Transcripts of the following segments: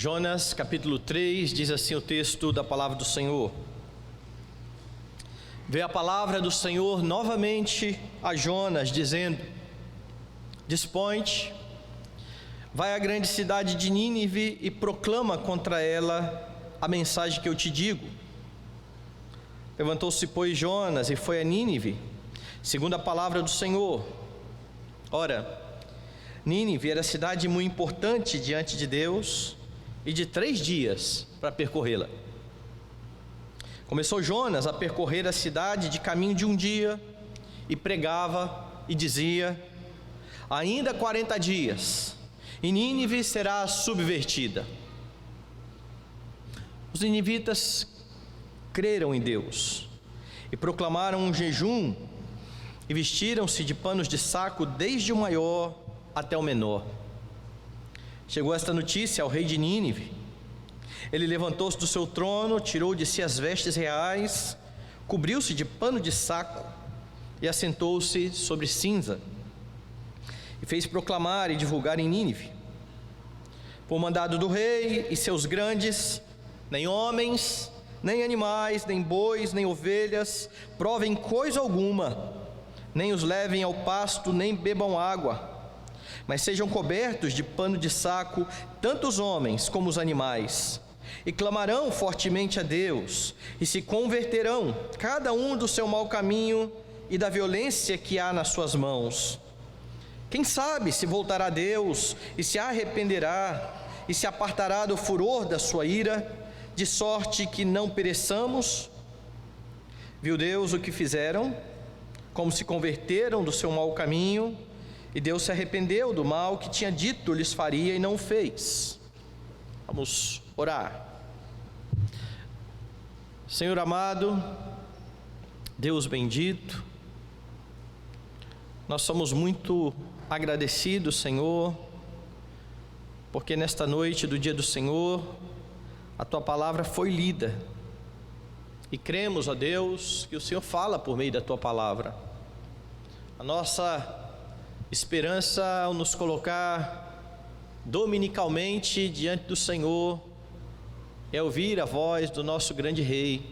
Jonas capítulo 3, diz assim o texto da palavra do Senhor. Veio a palavra do Senhor novamente a Jonas, dizendo: Dispõe-te, vai à grande cidade de Nínive e proclama contra ela a mensagem que eu te digo. Levantou-se, pois, Jonas e foi a Nínive, segundo a palavra do Senhor. Ora, Nínive era cidade muito importante diante de Deus, e de 3 dias para percorrê-la. Começou Jonas a percorrer a cidade de caminho de um dia, e pregava e dizia: ainda 40 dias, e Nínive será subvertida. Os ninivitas creram em Deus, e proclamaram um jejum, e vestiram-se de panos de saco, desde o maior até o menor. Chegou esta notícia ao rei de Nínive. Ele levantou-se do seu trono, tirou de si as vestes reais, cobriu-se de pano de saco e assentou-se sobre cinza, e fez proclamar e divulgar em Nínive, por mandado do rei e seus grandes: nem homens, nem animais, nem bois, nem ovelhas provem coisa alguma, nem os levem ao pasto, nem bebam água, mas sejam cobertos de pano de saco, tanto os homens como os animais, e clamarão fortemente a Deus, e se converterão, cada um do seu mau caminho e da violência que há nas suas mãos. Quem sabe se voltará a Deus, e se arrependerá, e se apartará do furor da sua ira, de sorte que não pereçamos? Viu Deus o que fizeram, como se converteram do seu mau caminho, e Deus se arrependeu do mal que tinha dito lhes faria e não o fez. Vamos orar. Senhor amado, Deus bendito, nós somos muito agradecidos, Senhor, porque nesta noite do dia do Senhor, a Tua palavra foi lida, e cremos, ó Deus, que o Senhor fala por meio da Tua palavra. A nossa esperança ao nos colocar dominicalmente diante do Senhor é ouvir a voz do nosso grande Rei,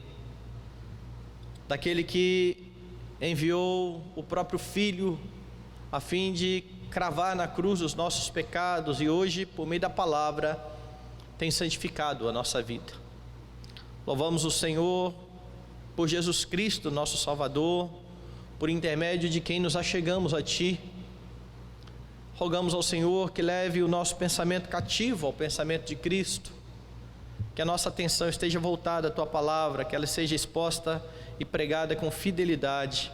daquele que enviou o próprio Filho a fim de cravar na cruz os nossos pecados, e hoje, por meio da palavra, tem santificado a nossa vida. Louvamos o Senhor por Jesus Cristo, nosso Salvador, por intermédio de quem nos achegamos a Ti. Rogamos ao Senhor que leve o nosso pensamento cativo ao pensamento de Cristo, que a nossa atenção esteja voltada à Tua palavra, que ela seja exposta e pregada com fidelidade,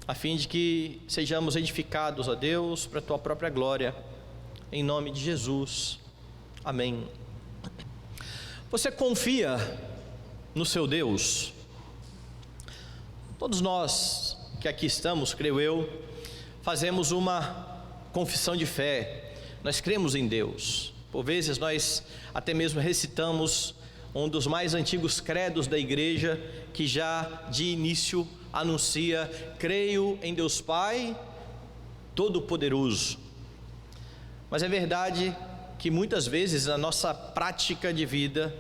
a fim de que sejamos edificados, ó Deus, para a Tua própria glória, em nome de Jesus, amém. Você confia no seu Deus? Todos nós que aqui estamos, creio eu, fazemos uma confissão de fé. Nós cremos em Deus. Por vezes nós até mesmo recitamos um dos mais antigos credos da igreja, que já de início anuncia: creio em Deus Pai Todo-Poderoso. Mas é verdade que muitas vezes na nossa prática de vida,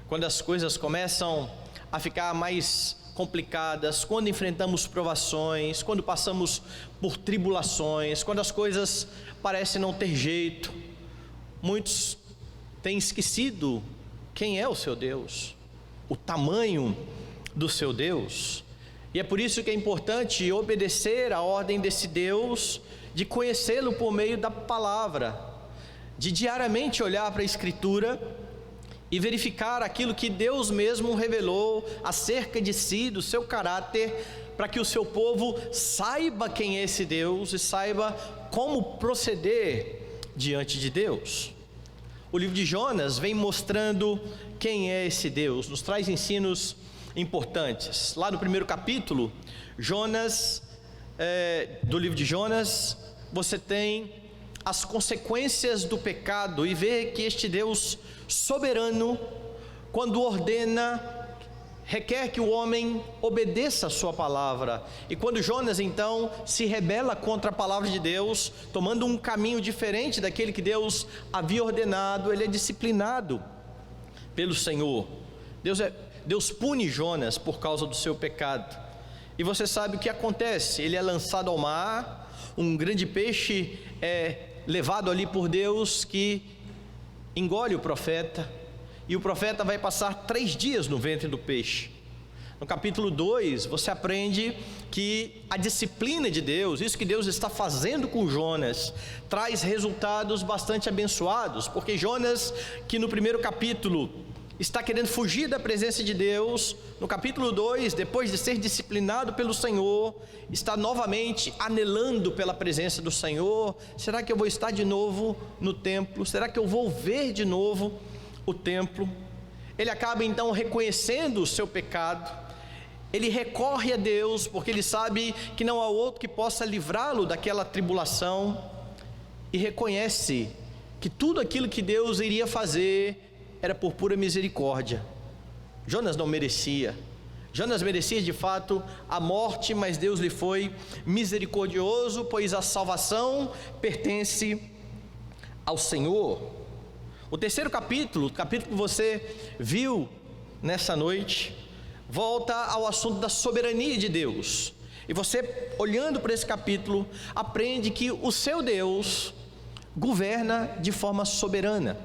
quando as coisas começam a ficar mais complicadas, quando enfrentamos provações, quando passamos por tribulações, quando as coisas parecem não ter jeito, muitos têm esquecido quem é o seu Deus, o tamanho do seu Deus. E é por isso que é importante obedecer à ordem desse Deus, de conhecê-lo por meio da palavra, de diariamente olhar para a Escritura e verificar aquilo que Deus mesmo revelou acerca de si, do seu caráter, para que o seu povo saiba quem é esse Deus e saiba como proceder diante de Deus. O livro de Jonas vem mostrando quem é esse Deus, nos traz ensinos importantes. Lá no primeiro capítulo, do livro de Jonas, você tem as consequências do pecado, e vê que este Deus soberano, quando ordena requer que o homem obedeça a sua palavra. E quando Jonas então se rebela contra a palavra de Deus, tomando um caminho diferente daquele que Deus havia ordenado, ele é disciplinado pelo Senhor. Deus pune Jonas por causa do seu pecado. E você sabe o que acontece: ele é lançado ao mar, um grande peixe é levado ali por Deus, que engole o profeta, e o profeta vai passar 3 dias no ventre do peixe. No capítulo 2, você aprende que a disciplina de Deus, isso que Deus está fazendo com Jonas, traz resultados bastante abençoados, porque Jonas, que no primeiro capítulo está querendo fugir da presença de Deus, no capítulo 2, depois de ser disciplinado pelo Senhor, está novamente anelando pela presença do Senhor. Será que eu vou estar de novo no templo? Será que eu vou ver de novo o templo? Ele acaba então reconhecendo o seu pecado, ele recorre a Deus, porque ele sabe que não há outro que possa livrá-lo daquela tribulação, e reconhece que tudo aquilo que Deus iria fazer era por pura misericórdia. Jonas não merecia, Jonas merecia de fato a morte, mas Deus lhe foi misericordioso, pois a salvação pertence ao Senhor. O terceiro capítulo, o capítulo que você viu nessa noite, volta ao assunto da soberania de Deus. E você, olhando para esse capítulo, aprende que o seu Deus governa de forma soberana.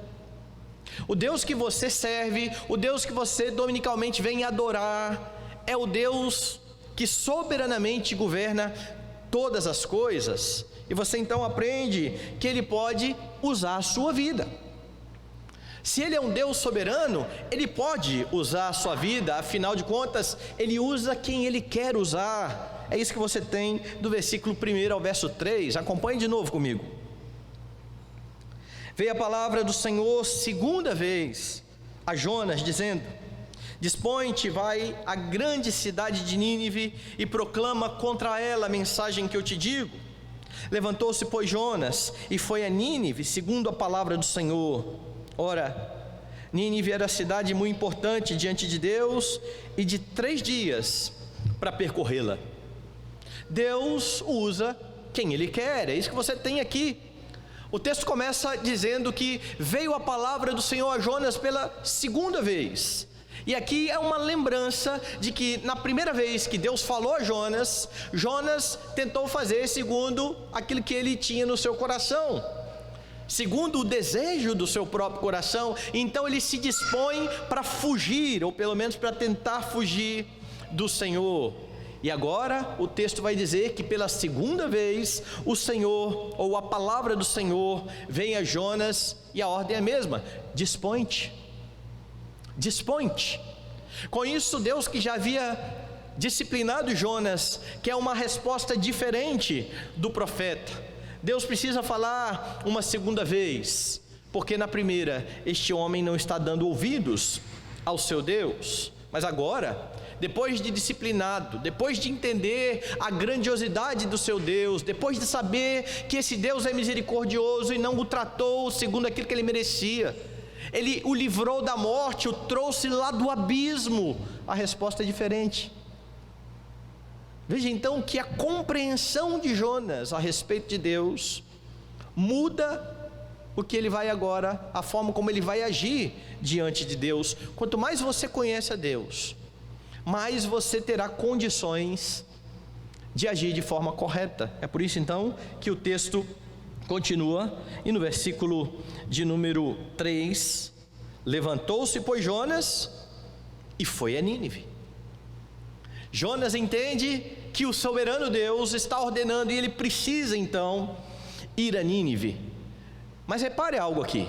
O Deus que você serve, o Deus que você dominicalmente vem adorar, é o Deus que soberanamente governa todas as coisas. E você então aprende que Ele pode usar a sua vida. Se Ele é um Deus soberano, Ele pode usar a sua vida, afinal de contas, Ele usa quem Ele quer usar. É isso que você tem do versículo 1 ao verso 3, acompanhe de novo comigo. Veio a palavra do Senhor segunda vez a Jonas, dizendo: dispõe-te, vai à grande cidade de Nínive e proclama contra ela a mensagem que eu te digo. Levantou-se, pois, Jonas e foi a Nínive, segundo a palavra do Senhor. Ora, Nínive era cidade muito importante diante de Deus, e de 3 dias para percorrê-la. Deus usa quem Ele quer, é isso que você tem aqui. O texto começa dizendo que veio a palavra do Senhor a Jonas pela segunda vez. E aqui é uma lembrança de que na primeira vez que Deus falou a Jonas, Jonas tentou fazer segundo aquilo que ele tinha no seu coração, segundo o desejo do seu próprio coração. Então ele se dispõe para fugir, ou pelo menos para tentar fugir do Senhor. E agora o texto vai dizer que pela segunda vez o Senhor, ou a palavra do Senhor, vem a Jonas, e a ordem é a mesma: dispõe-te, dispõe-te. Com isso, Deus, que já havia disciplinado Jonas, quer uma resposta diferente do profeta. Deus precisa falar uma segunda vez, porque na primeira este homem não está dando ouvidos ao seu Deus. Mas agora, depois de disciplinado, depois de entender a grandiosidade do seu Deus, depois de saber que esse Deus é misericordioso e não o tratou segundo aquilo que ele merecia, Ele o livrou da morte, o trouxe lá do abismo, a resposta é diferente. Veja então que a compreensão de Jonas a respeito de Deus muda o que ele vai agora, a forma como ele vai agir diante de Deus. Quanto mais você conhece a Deus, mais você terá condições de agir de forma correta. É por isso então que o texto continua, e no versículo de número 3, levantou-se, pois, Jonas e foi a Nínive. Jonas entende que o soberano Deus está ordenando, e ele precisa então ir a Nínive. Mas repare algo aqui: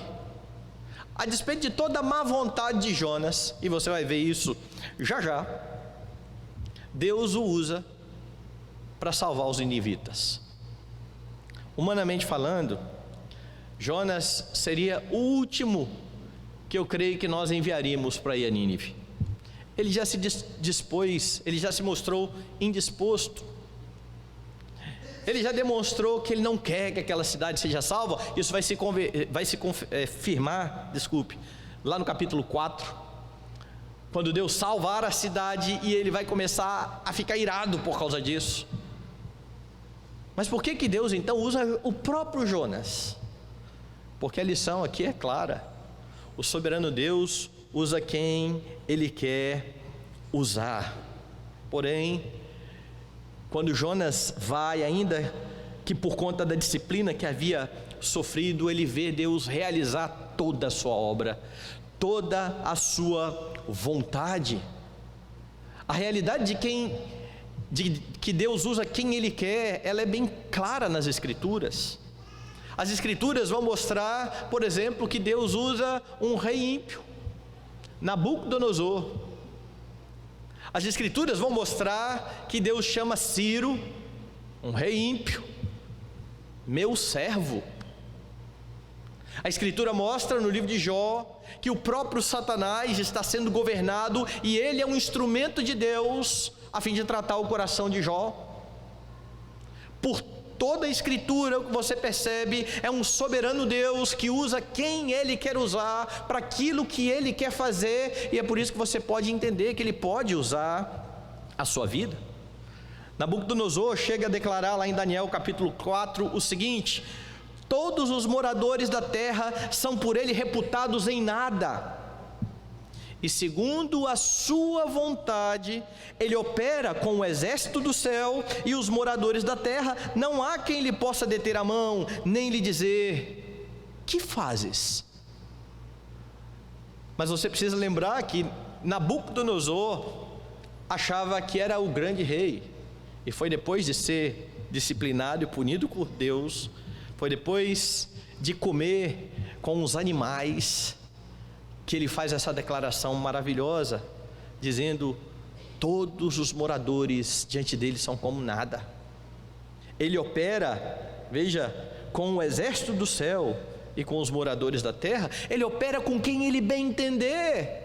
a despeito de toda a má vontade de Jonas, e você vai ver isso já já, Deus o usa para salvar os ninivitas. Humanamente falando, Jonas seria o último que eu creio que nós enviaríamos para ir a Nínive. Ele já se dispôs, ele já se mostrou indisposto, ele já demonstrou que ele não quer que aquela cidade seja salva. Isso vai se firmar lá no capítulo 4, quando Deus salvar a cidade, e ele vai começar a ficar irado por causa disso. Mas por que Deus então usa o próprio Jonas? Porque a lição aqui é clara: o soberano Deus usa quem ele quer usar. Porém, quando Jonas vai, ainda que por conta da disciplina que havia sofrido, ele vê Deus realizar toda a sua obra, toda a sua vontade. A realidade de que Deus usa quem ele quer, ela é bem clara nas Escrituras. As Escrituras vão mostrar, por exemplo, que Deus usa um rei ímpio, Nabucodonosor. As Escrituras vão mostrar que Deus chama Ciro, um rei ímpio, meu servo. A Escritura mostra no livro de Jó que o próprio Satanás está sendo governado, e ele é um instrumento de Deus a fim de tratar o coração de Jó. Por toda a Escritura, o que você percebe é um soberano Deus que usa quem ele quer usar para aquilo que ele quer fazer, e é por isso que você pode entender que ele pode usar a sua vida. Nabucodonosor chega a declarar lá em Daniel capítulo 4 o seguinte: todos os moradores da terra são por ele reputados em nada, e segundo a sua vontade, ele opera com o exército do céu e os moradores da terra. Não há quem lhe possa deter a mão, nem lhe dizer: que fazes? Mas você precisa lembrar que Nabucodonosor achava que era o grande rei, e foi depois de ser disciplinado e punido por Deus, foi depois de comer com os animais, que ele faz essa declaração maravilhosa, dizendo: todos os moradores diante dele são como nada. Ele opera, veja, com o exército do céu e com os moradores da terra. Ele opera com quem ele bem entender.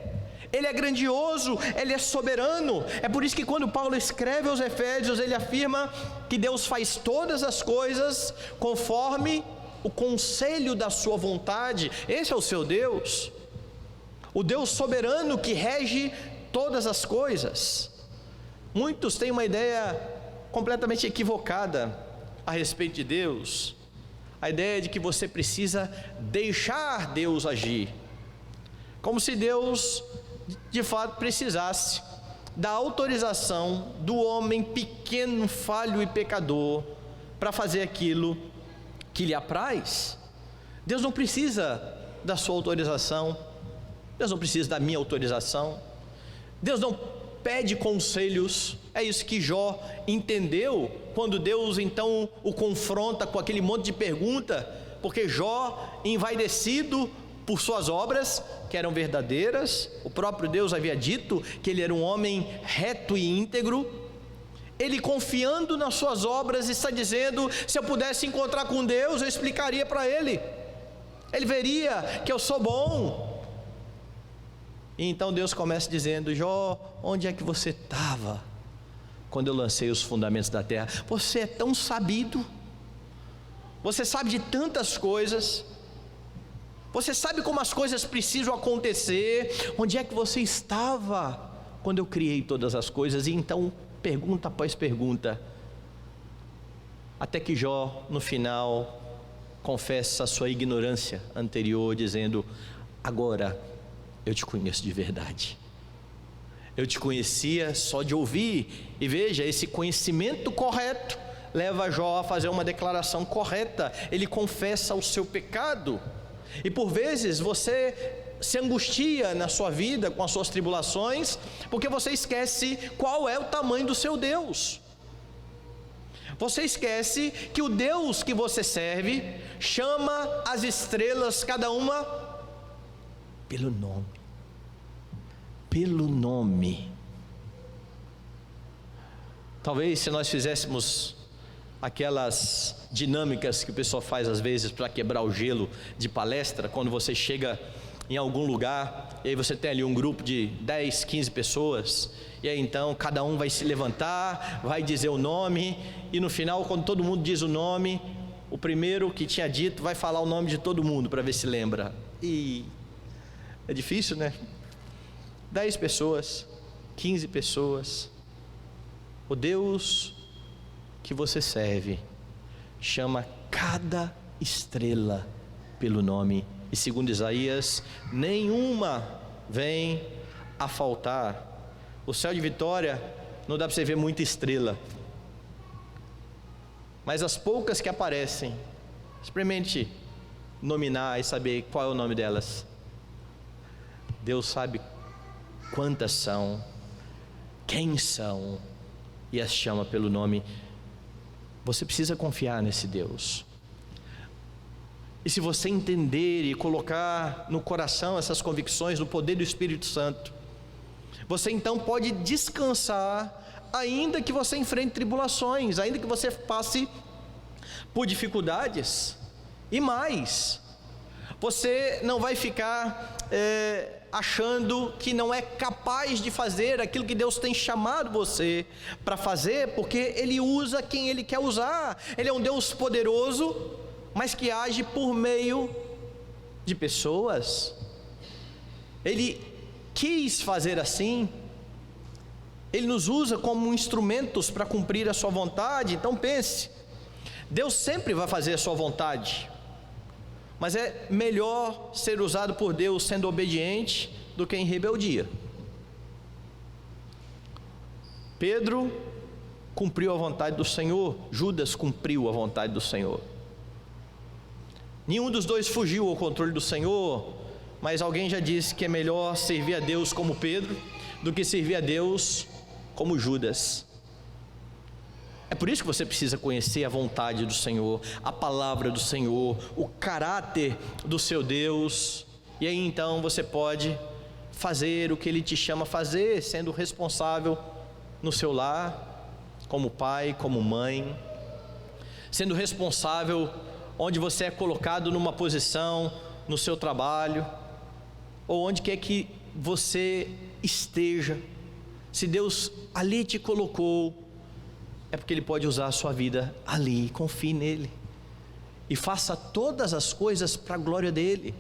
Ele é grandioso, ele é soberano. É por isso que quando Paulo escreve aos Efésios, ele afirma que Deus faz todas as coisas conforme o conselho da sua vontade. Esse é o seu Deus, o Deus soberano que rege todas as coisas. Muitos têm uma ideia completamente equivocada a respeito de Deus, a ideia de que você precisa deixar Deus agir, como se Deus de fato precisasse da autorização do homem pequeno, falho e pecador para fazer aquilo que lhe apraz. Deus não precisa da sua autorização, Deus não precisa da minha autorização, Deus não pede conselhos. É isso que Jó entendeu quando Deus então o confronta com aquele monte de pergunta, porque Jó, envaidecido por suas obras, que eram verdadeiras, o próprio Deus havia dito que ele era um homem reto e íntegro, ele confiando nas suas obras está dizendo: se eu pudesse encontrar com Deus, eu explicaria para ele veria que eu sou bom. E então Deus começa dizendo: Jó, onde é que você estava quando eu lancei os fundamentos da terra? Você é tão sabido, você sabe de tantas coisas, você sabe como as coisas precisam acontecer. Onde é que você estava quando eu criei todas as coisas? E então, pergunta após pergunta, até que Jó, no final, confessa a sua ignorância anterior, dizendo: agora eu te conheço de verdade. Eu te conhecia só de ouvir. E veja, esse conhecimento correto leva Jó a fazer uma declaração correta. Ele confessa o seu pecado. E por vezes você se angustia na sua vida com as suas tribulações, porque você esquece qual é o tamanho do seu Deus. Você esquece que o Deus que você serve chama as estrelas, cada uma pelo nome. Pelo nome. Talvez se nós fizéssemos aquelas dinâmicas que o pessoal faz às vezes para quebrar o gelo de palestra, quando você chega em algum lugar, e aí você tem ali um grupo de 10, 15 pessoas, e aí então cada um vai se levantar, vai dizer o nome, e no final, quando todo mundo diz o nome, o primeiro que tinha dito vai falar o nome de todo mundo para ver se lembra. E é difícil, né? 10 pessoas, 15 pessoas. O Deus que você serve chama cada estrela pelo nome, e segundo Isaías, nenhuma vem a faltar. O céu de Vitória não dá para você ver muita estrela, mas as poucas que aparecem, experimente nominar e saber qual é o nome delas. Deus sabe quantas são, quem são, e as chama pelo nome. Você precisa confiar nesse Deus. E se você entender e colocar no coração essas convicções no poder do Espírito Santo, você então pode descansar, ainda que você enfrente tribulações, ainda que você passe por dificuldades. E mais, você não vai ficar achando que não é capaz de fazer aquilo que Deus tem chamado você para fazer, porque Ele usa quem Ele quer usar. Ele é um Deus poderoso, mas que age por meio de pessoas. Ele quis fazer assim. Ele nos usa como instrumentos para cumprir a sua vontade. Então pense, Deus sempre vai fazer a sua vontade, mas é melhor ser usado por Deus sendo obediente do que em rebeldia. Pedro cumpriu a vontade do Senhor, Judas cumpriu a vontade do Senhor. Nenhum dos dois fugiu ao controle do Senhor, mas alguém já disse que é melhor servir a Deus como Pedro do que servir a Deus como Judas. É por isso que você precisa conhecer a vontade do Senhor, a palavra do Senhor, o caráter do seu Deus, e aí então você pode fazer o que Ele te chama a fazer, sendo responsável no seu lar, como pai, como mãe, sendo responsável onde você é colocado numa posição, no seu trabalho, ou onde quer que você esteja. Se Deus ali te colocou, é porque Ele pode usar a sua vida ali. Confie nele e faça todas as coisas para a glória dele,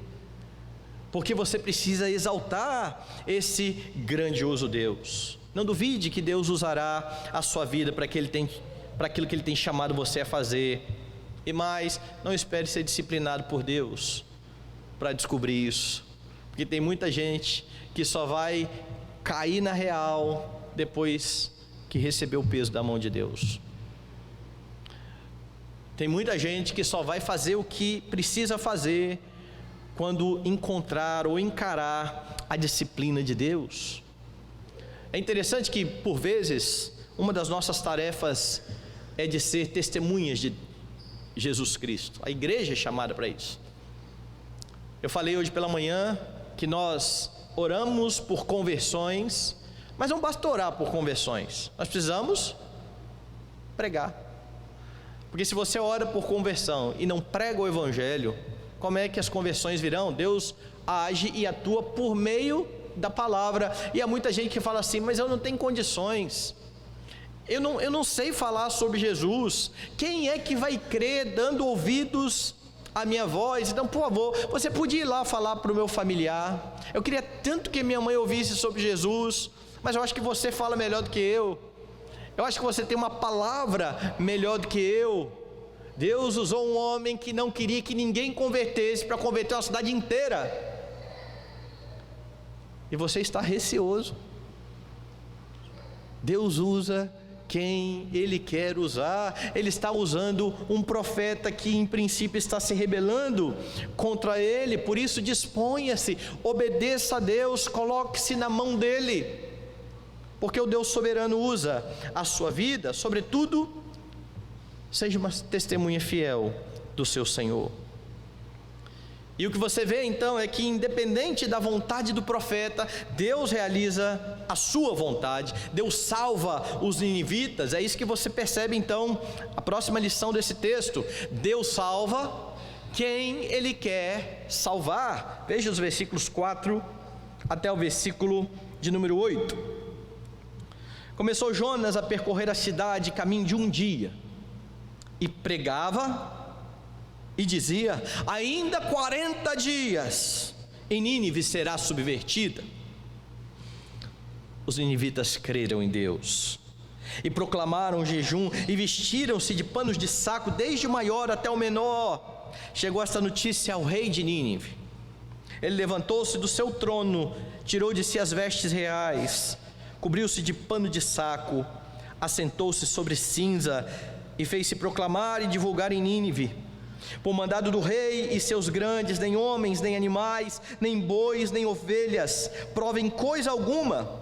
porque você precisa exaltar esse grandioso Deus. Não duvide que Deus usará a sua vida para aquilo que Ele tem chamado você a fazer. E mais, não espere ser disciplinado por Deus para descobrir isso, porque tem muita gente que só vai cair na real depois que recebeu o peso da mão de Deus. Tem muita gente que só vai fazer o que precisa fazer quando encontrar ou encarar a disciplina de Deus. É interessante que, por vezes, uma das nossas tarefas é de ser testemunhas de Jesus Cristo. A igreja é chamada para isso. Eu falei hoje pela manhã que nós oramos por conversões, mas não basta orar por conversões, nós precisamos pregar. Porque se você ora por conversão e não prega o Evangelho, como é que as conversões virão? Deus age e atua por meio da palavra. E há muita gente que fala assim: mas eu não tenho condições, eu não sei falar sobre Jesus, quem é que vai crer dando ouvidos à minha voz? Então, por favor, você podia ir lá falar para o meu familiar. Eu queria tanto que minha mãe ouvisse sobre Jesus, mas eu acho que você fala melhor do que eu acho que você tem uma palavra melhor do que eu. Deus usou um homem que não queria que ninguém convertesse para converter uma cidade inteira, e você está receoso. Deus usa quem Ele quer usar. Ele está usando um profeta que em princípio está se rebelando contra Ele. Por isso disponha-se, obedeça a Deus, coloque-se na mão dEle, porque o Deus soberano usa a sua vida. Sobretudo, seja uma testemunha fiel do seu Senhor. E o que você vê então é que, independente da vontade do profeta, Deus realiza a sua vontade. Deus salva os ninivitas. É isso que você percebe então, a próxima lição desse texto. Deus salva quem Ele quer salvar. Veja os versículos 4 até o versículo de número 8. Começou Jonas a percorrer a cidade caminho de um dia, e pregava e dizia: ainda 40 dias e Nínive será subvertida. os ninivitas creram em Deus e proclamaram jejum e vestiram-se de panos de saco, desde o maior até o menor. Chegou esta notícia ao rei de Nínive. Ele levantou-se do seu trono, tirou de si as vestes reais, cobriu-se de pano de saco, assentou-se sobre cinza e fez-se proclamar e divulgar em Nínive, por mandado do rei e seus grandes: nem homens, nem animais, nem bois, nem ovelhas provem coisa alguma,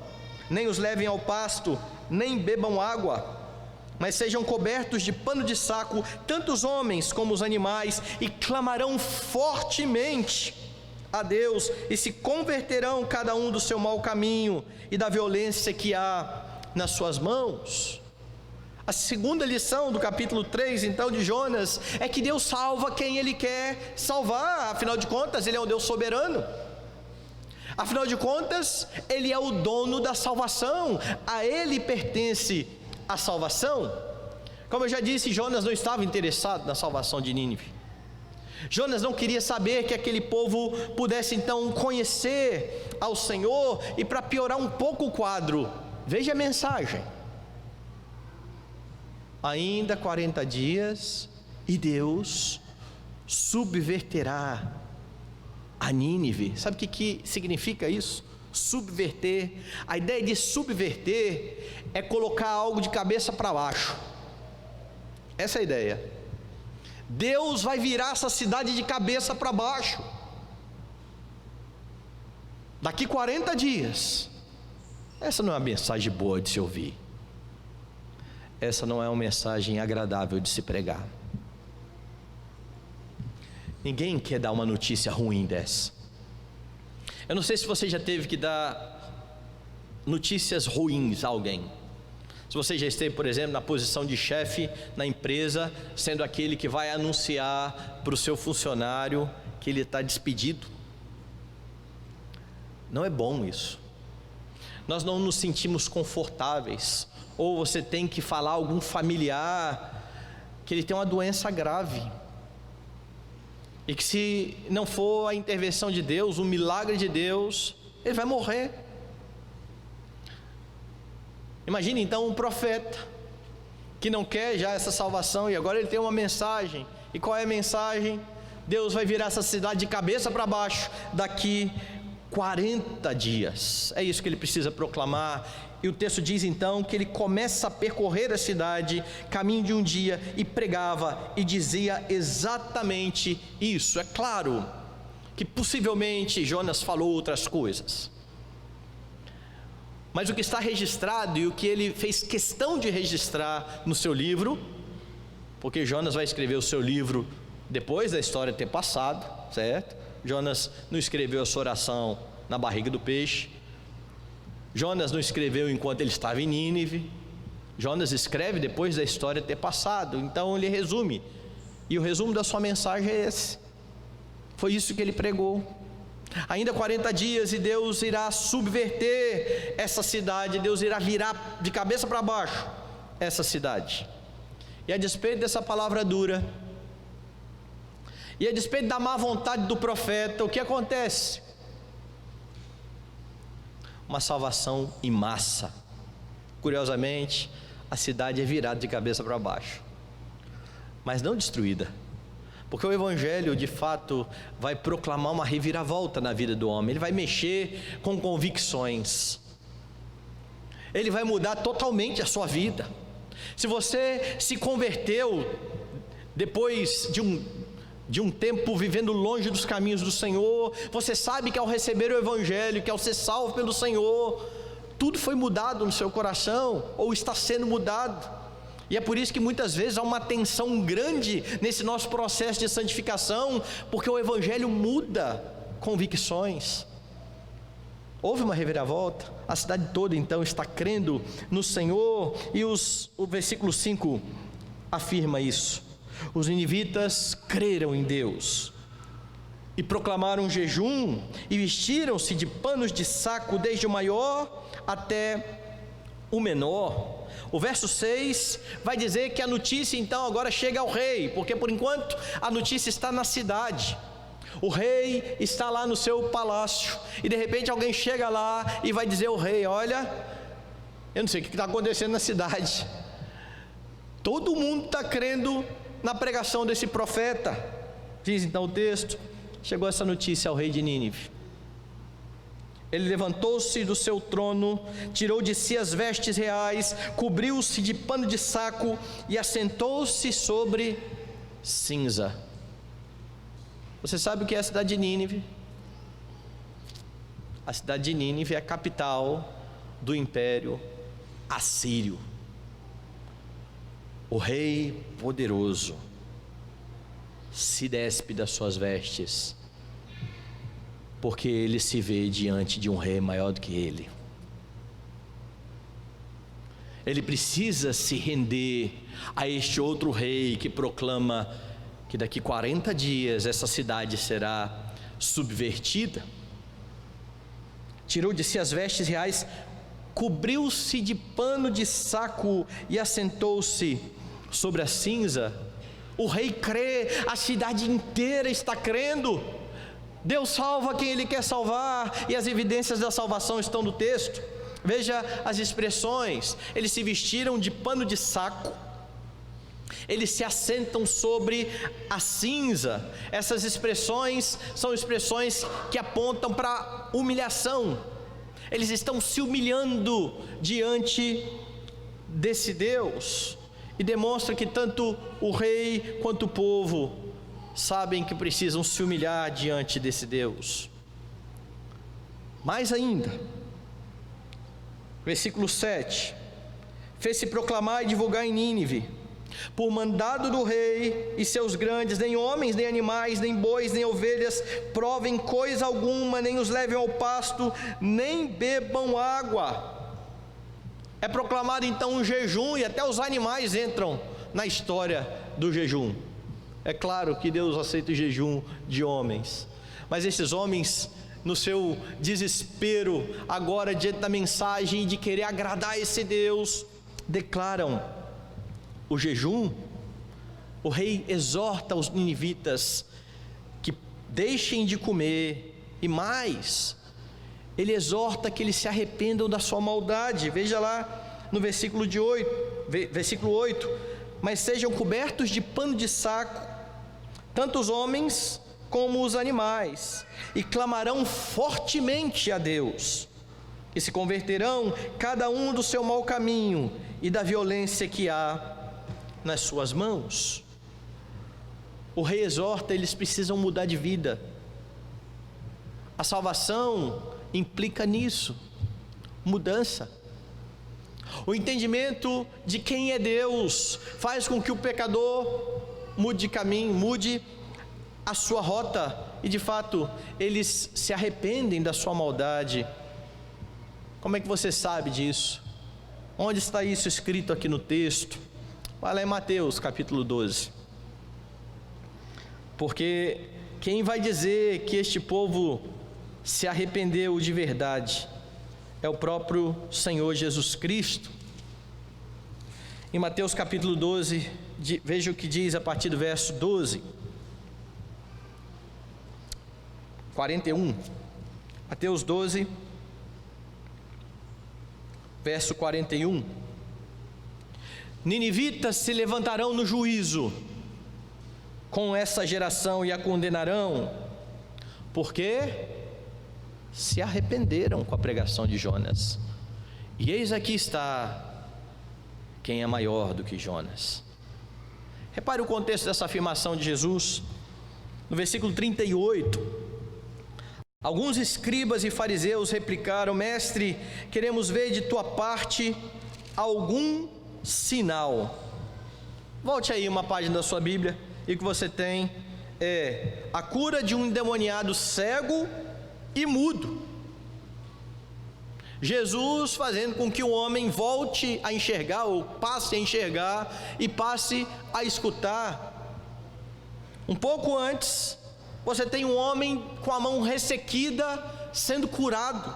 nem os levem ao pasto, nem bebam água, mas sejam cobertos de pano de saco, tanto os homens como os animais, e clamarão fortemente a Deus, e se converterão cada um do seu mau caminho e da violência que há nas suas mãos. A segunda lição do capítulo 3, então, de Jonas, é que Deus salva quem Ele quer salvar. Afinal de contas, Ele é um Deus soberano. Afinal de contas, Ele é o dono da salvação. A Ele pertence a salvação. Como eu já disse, Jonas não estava interessado na salvação de Nínive. Jonas não queria saber que aquele povo pudesse então conhecer ao Senhor. E para piorar um pouco o quadro, veja a mensagem: ainda 40 dias e Deus subverterá a Nínive. Sabe o que significa isso? Subverter. A ideia de subverter é colocar algo de cabeça para baixo. Essa é a ideia. Deus vai virar essa cidade de cabeça para baixo. Daqui 40 dias. Essa não é uma mensagem boa de se ouvir. Essa não é uma mensagem agradável de se pregar. Ninguém quer dar uma notícia ruim dessa. Eu não sei se você já teve que dar notícias ruins a alguém. Se você já esteve, por exemplo, na posição de chefe na empresa, sendo aquele que vai anunciar para o seu funcionário que ele está despedido. Não é bom isso. Nós não nos sentimos confortáveis. Ou você tem que falar a algum familiar que ele tem uma doença grave, e que se não for a intervenção de Deus, o milagre de Deus, ele vai morrer. Imagine então um profeta que não quer já essa salvação, e agora ele tem uma mensagem. E qual é a mensagem? Deus vai virar essa cidade de cabeça para baixo daqui 40 dias. É isso que ele precisa proclamar. E o texto diz então que ele começa a percorrer a cidade, caminho de um dia, e pregava e dizia exatamente isso. É claro que possivelmente Jonas falou outras coisas, mas o que está registrado e o que ele fez questão de registrar no seu livro, porque Jonas vai escrever o seu livro depois da história ter passado, certo? Jonas não escreveu a sua oração na barriga do peixe. Jonas não escreveu enquanto ele estava em Nínive. Jonas escreve depois da história ter passado. Então ele resume, e o resumo da sua mensagem é esse. Foi isso que ele pregou. Ainda 40 dias e Deus irá subverter essa cidade. Deus irá virar de cabeça para baixo essa cidade. E a despeito dessa palavra dura, e a despeito da má vontade do profeta, o que acontece? Uma salvação em massa. Curiosamente, a cidade é virada de cabeça para baixo, mas não destruída, porque o Evangelho de fato vai proclamar uma reviravolta na vida do homem. Ele vai mexer com convicções, ele vai mudar totalmente a sua vida. Se você se converteu depois de um tempo vivendo longe dos caminhos do Senhor, você sabe que ao receber o Evangelho, que ao ser salvo pelo Senhor, tudo foi mudado no seu coração, ou está sendo mudado. E é por isso que muitas vezes há uma tensão grande nesse nosso processo de santificação, porque o Evangelho muda convicções. Houve uma reviravolta, a cidade toda então está crendo no Senhor, e o versículo 5 afirma isso. Os ninivitas creram em Deus e proclamaram jejum e vestiram-se de panos de saco, desde o maior até o menor. O verso 6 vai dizer que a notícia então agora chega ao rei, porque por enquanto a notícia está na cidade. O rei está lá no seu palácio, e de repente alguém chega lá e vai dizer ao rei: olha, Eu não sei o que está acontecendo na cidade. Todo mundo está crendo na pregação desse profeta. Diz então o texto: chegou essa notícia ao rei de Nínive. Ele levantou-se do seu trono, tirou de si as vestes reais, cobriu-se de pano de saco e assentou-se sobre cinza. Você sabe o que é a cidade de Nínive? A cidade de Nínive é a capital do Império Assírio. O rei poderoso se despe das suas vestes, porque ele se vê diante de um rei maior do que ele. Ele precisa se render a este outro rei que proclama que daqui 40 dias essa cidade será subvertida. Tirou de si as vestes reais, cobriu-se de pano de saco e assentou-se sobre a cinza. O rei crê, a cidade inteira está crendo. Deus salva quem Ele quer salvar, e as evidências da salvação estão no texto. Veja as expressões: eles se vestiram de pano de saco, eles se assentam sobre a cinza. Essas expressões são expressões que apontam para humilhação. Eles estão se humilhando diante desse Deus, e demonstra que tanto o rei quanto o povo sabem que precisam se humilhar diante desse Deus. Mais ainda, versículo 7: fez-se proclamar e divulgar em Nínive, por mandado do rei e seus grandes, nem homens, nem animais, nem bois, nem ovelhas provem coisa alguma, nem os levem ao pasto, nem bebam água. É proclamado então um jejum, e até os animais entram na história do jejum. É claro que Deus aceita o jejum de homens, mas esses homens, no seu desespero agora diante da mensagem de querer agradar esse Deus, declaram o jejum. O rei exorta os ninivitas que deixem de comer, e mais, ele exorta que eles se arrependam da sua maldade. Veja lá no versículo 8: mas sejam cobertos de pano de saco, tanto os homens como os animais, e clamarão fortemente a Deus, e se converterão cada um do seu mau caminho e da violência que há nas suas mãos. O rei exorta, eles precisam mudar de vida. A salvação implica nisso, mudança. O entendimento de quem é Deus faz com que o pecador mude de caminho, mude a sua rota, e de fato eles se arrependem da sua maldade. Como é que você sabe disso? Onde está isso escrito aqui no texto? Vai lá em Mateus capítulo 12. Porque quem vai dizer que este povo se arrependeu de verdade é o próprio Senhor Jesus Cristo. Em Mateus capítulo 12, veja o que diz a partir do verso 12, 41. Mateus 12, verso 41. Ninivitas se levantarão no juízo com essa geração e a condenarão, porque se arrependeram com a pregação de Jonas. E eis aqui está quem é maior do que Jonas. Repare o contexto dessa afirmação de Jesus. No versículo 38, alguns escribas e fariseus replicaram: mestre, queremos ver de tua parte algum sinal. Volte aí uma página da sua Bíblia, e o que você tem é a cura de um endemoniado cego e mudo. Jesus fazendo com que o homem volte a enxergar, ou passe a enxergar e passe a escutar. Um pouco antes, você tem um homem com a mão ressequida sendo curado.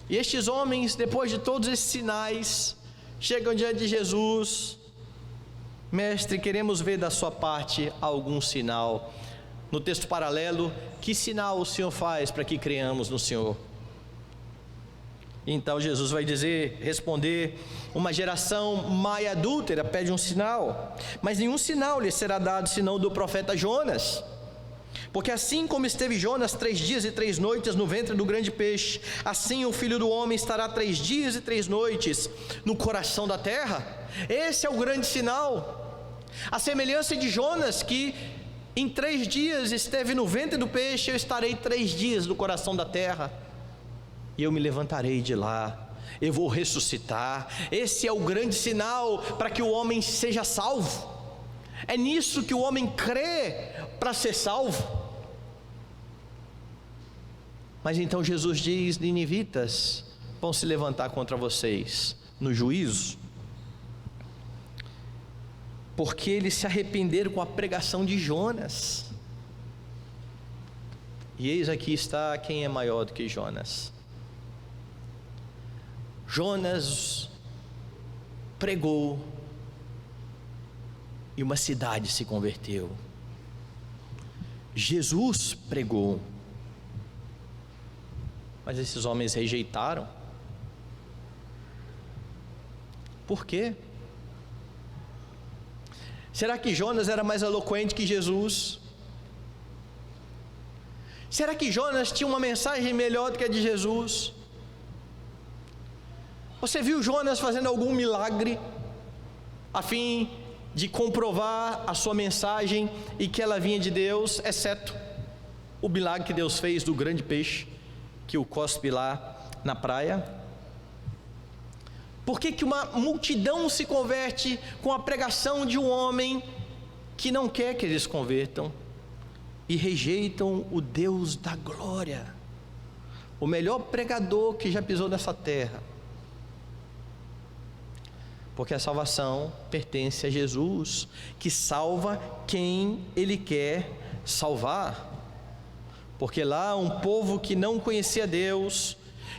E estes homens, depois de todos esses sinais, chegam diante de Jesus: mestre, queremos ver da sua parte algum sinal. No texto paralelo, que sinal o Senhor faz para que creiamos no Senhor? Então Jesus vai responder: uma geração má e adúltera pede um sinal, mas nenhum sinal lhe será dado senão do profeta Jonas. Porque assim como esteve Jonas 3 dias e 3 noites no ventre do grande peixe, assim o Filho do Homem estará 3 dias e 3 noites no coração da terra. Esse é o grande sinal. A semelhança de Jonas, que em 3 dias esteve no ventre do peixe, eu estarei 3 dias no coração da terra, e eu me levantarei de lá, eu vou ressuscitar. Esse é o grande sinal para que o homem seja salvo. É nisso que o homem crê para ser salvo. Mas então Jesus diz: ninivitas vão se levantar contra vocês no juízo, porque eles se arrependeram com a pregação de Jonas. E eis aqui está quem é maior do que Jonas. Jonas pregou e uma cidade se converteu. Jesus pregou, mas esses homens rejeitaram. Por quê? Será que Jonas era mais eloquente que Jesus? Será que Jonas tinha uma mensagem melhor do que a de Jesus? Você viu Jonas fazendo algum milagre a fim de comprovar a sua mensagem e que ela vinha de Deus, exceto o milagre que Deus fez do grande peixe que o cospe lá na praia? Por que uma multidão se converte com a pregação de um homem que não quer que eles convertam e rejeitam o Deus da glória, o melhor pregador que já pisou nessa terra? Porque a salvação pertence a Jesus, que salva quem Ele quer salvar. Porque lá um povo que não conhecia Deus,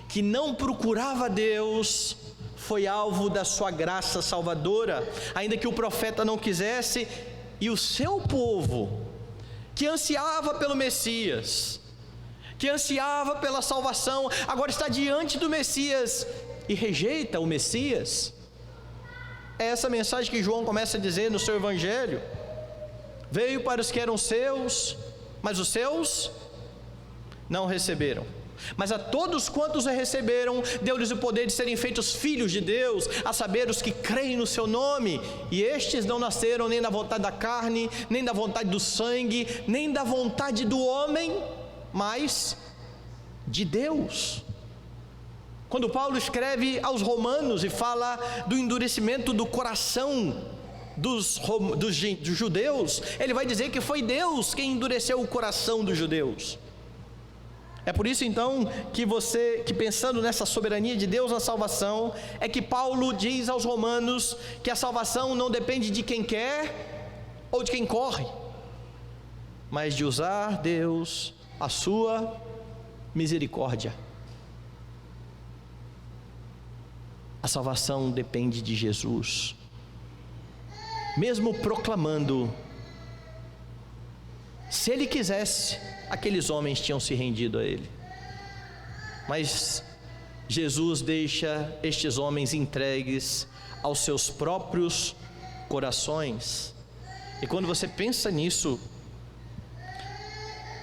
que não procurava Deus, foi alvo da sua graça salvadora, ainda que o profeta não quisesse. E o seu povo, que ansiava pelo Messias, que ansiava pela salvação, agora está diante do Messias e rejeita o Messias. É essa mensagem que João começa a dizer no seu evangelho: veio para os que eram seus, mas os seus não receberam. Mas a todos quantos o receberam, deu-lhes o poder de serem feitos filhos de Deus, a saber, os que creem no seu nome. E estes não nasceram nem da vontade da carne, nem da vontade do sangue, nem da vontade do homem, mas de Deus. Quando Paulo escreve aos Romanos e fala do endurecimento do coração dos judeus, ele vai dizer que foi Deus quem endureceu o coração dos judeus. É por isso então que pensando nessa soberania de Deus na salvação, é que Paulo diz aos Romanos que a salvação não depende de quem quer ou de quem corre, mas de usar Deus a sua misericórdia. A salvação depende de Jesus. Mesmo proclamando, se Ele quisesse, aqueles homens tinham se rendido a Ele. Mas Jesus deixa estes homens entregues aos seus próprios corações. E quando você pensa nisso,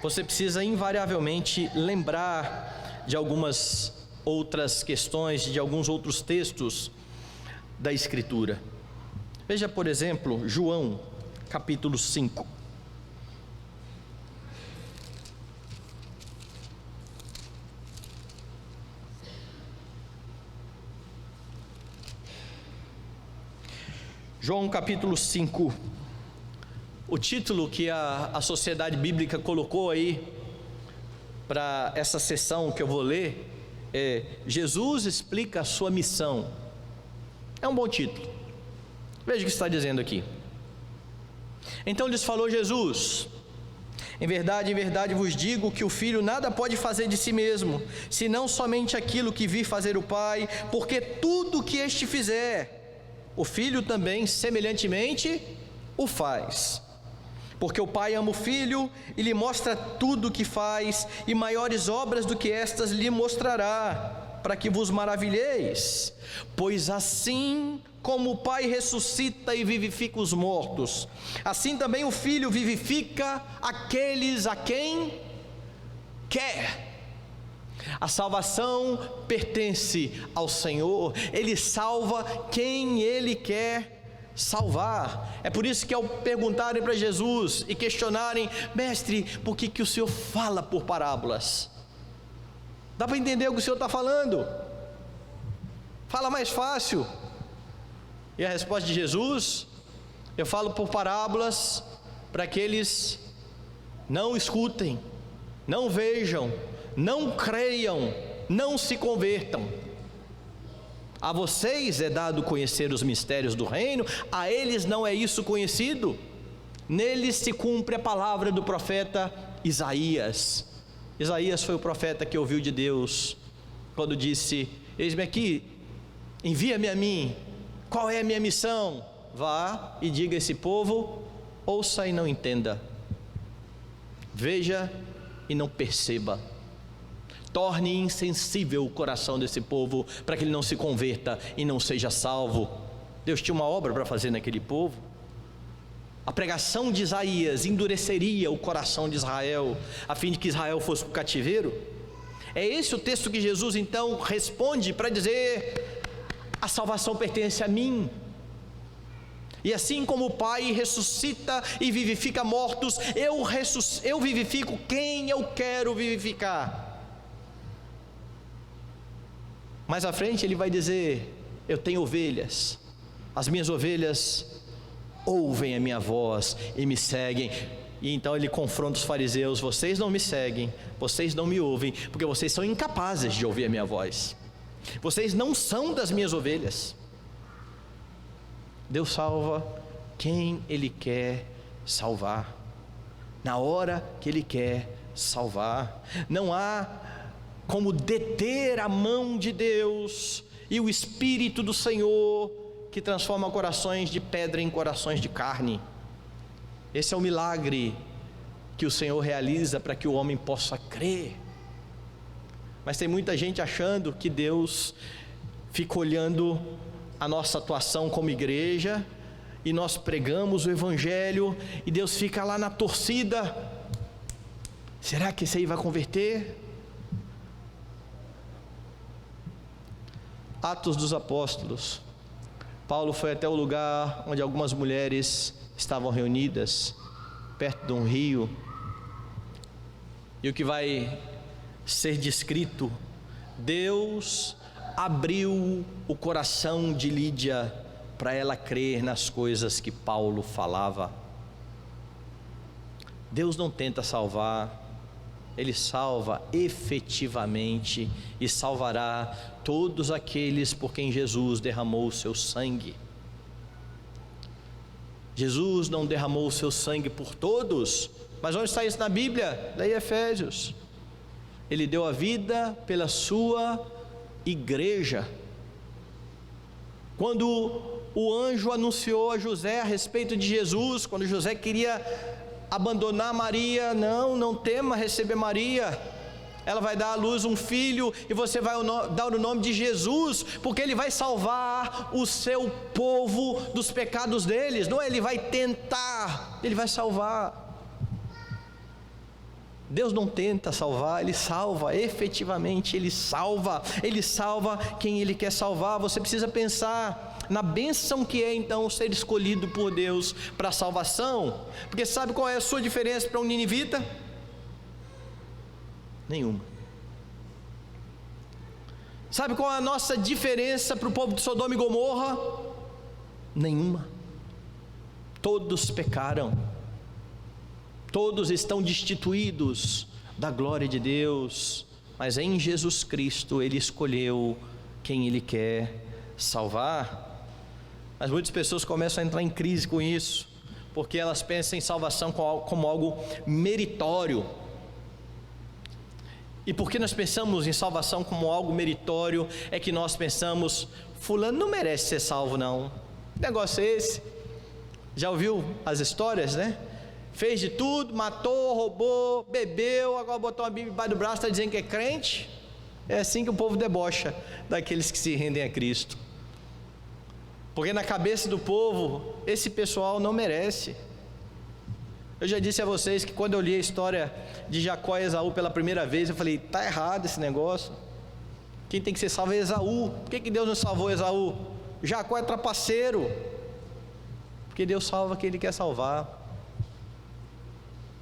você precisa invariavelmente lembrar de algumas outras questões, de alguns outros textos da Escritura. Veja, por exemplo, João, capítulo 5. João capítulo 5, o título que a Sociedade Bíblica colocou aí para essa sessão que eu vou ler é: Jesus explica a sua missão. É um bom título. Veja o que está dizendo aqui. Então lhes falou Jesus: em verdade vos digo que o Filho nada pode fazer de si mesmo, senão somente aquilo que vi fazer o Pai, porque tudo que este fizer, o Filho também semelhantemente o faz. Porque o Pai ama o Filho e lhe mostra tudo o que faz, e maiores obras do que estas lhe mostrará, para que vos maravilheis, pois assim como o Pai ressuscita e vivifica os mortos, assim também o Filho vivifica aqueles a quem quer. A salvação pertence ao Senhor, Ele salva quem Ele quer salvar. É por isso que ao perguntarem para Jesus e questionarem: mestre, por que o Senhor fala por parábolas? Dá para entender o que o Senhor está falando? Fala mais fácil. E a resposta de Jesus: eu falo por parábolas para que eles não escutem, não vejam, não creiam, não se convertam. A vocês é dado conhecer os mistérios do reino, a eles não é isso conhecido. Neles se cumpre a palavra do profeta Isaías. Isaías foi o profeta que ouviu de Deus quando disse: eis-me aqui, envia-me a mim, qual é a minha missão? Vá e diga a esse povo: ouça e não entenda, veja e não perceba, torne insensível o coração desse povo, para que ele não se converta e não seja salvo. Deus tinha uma obra para fazer naquele povo. A pregação de Isaías endureceria o coração de Israel, a fim de que Israel fosse para o cativeiro. É esse o texto que Jesus então responde para dizer: a salvação pertence a mim. E assim como o Pai ressuscita e vivifica mortos, eu vivifico quem eu quero vivificar. Mais à frente ele vai dizer: eu tenho ovelhas, as minhas ovelhas ouvem a minha voz e me seguem. E então ele confronta os fariseus: vocês não me seguem, vocês não me ouvem, porque vocês são incapazes de ouvir a minha voz, vocês não são das minhas ovelhas. Deus salva quem Ele quer salvar, na hora que Ele quer salvar. Não há como deter a mão de Deus e o Espírito do Senhor, que transforma corações de pedra em corações de carne. Esse é o milagre que o Senhor realiza para que o homem possa crer. Mas tem muita gente achando que Deus fica olhando a nossa atuação como igreja, e nós pregamos o Evangelho, e Deus fica lá na torcida: será que esse aí vai converter? Atos dos Apóstolos. Paulo foi até o lugar onde algumas mulheres estavam reunidas, perto de um rio, e o que vai ser descrito: Deus abriu o coração de Lídia para ela crer nas coisas que Paulo falava. Deus não tenta salvar, Ele salva efetivamente, e salvará todos aqueles por quem Jesus derramou o seu sangue. Jesus não derramou o seu sangue por todos, mas onde está isso na Bíblia? Daí Efésios. Ele deu a vida pela sua igreja. Quando o anjo anunciou a José a respeito de Jesus, quando José queria abandonar Maria: não tema receber Maria, ela vai dar à luz um filho, e você vai dar o nome de Jesus, porque ele vai salvar o seu povo dos pecados deles. Não é ele vai tentar, ele vai salvar. Deus não tenta salvar, Ele salva, efetivamente Ele salva quem Ele quer salvar. Você precisa pensar na bênção que é então ser escolhido por Deus para a salvação, porque sabe qual é a sua diferença para um ninivita? Nenhuma. Sabe qual é a nossa diferença para o povo de Sodoma e Gomorra? Nenhuma. Todos pecaram, todos estão destituídos da glória de Deus, mas em Jesus Cristo Ele escolheu quem Ele quer salvar. Mas muitas pessoas começam a entrar em crise com isso, porque elas pensam em salvação como algo meritório. E porque nós pensamos em salvação como algo meritório, é que nós pensamos: fulano não merece ser salvo não. Que negócio é esse? Já ouviu as histórias, né? Fez de tudo, matou, roubou, bebeu, agora botou uma Bíblia embaixo do braço, está dizendo que é crente. É assim que o povo debocha daqueles que se rendem a Cristo. Porque na cabeça do povo, esse pessoal não merece. Eu já disse a vocês que quando eu li a história de Jacó e Esaú pela primeira vez, eu falei, está errado esse negócio. Quem tem que ser salvo é Esaú. Por que Deus não salvou Esaú? Jacó é trapaceiro. Porque Deus salva quem Ele quer salvar.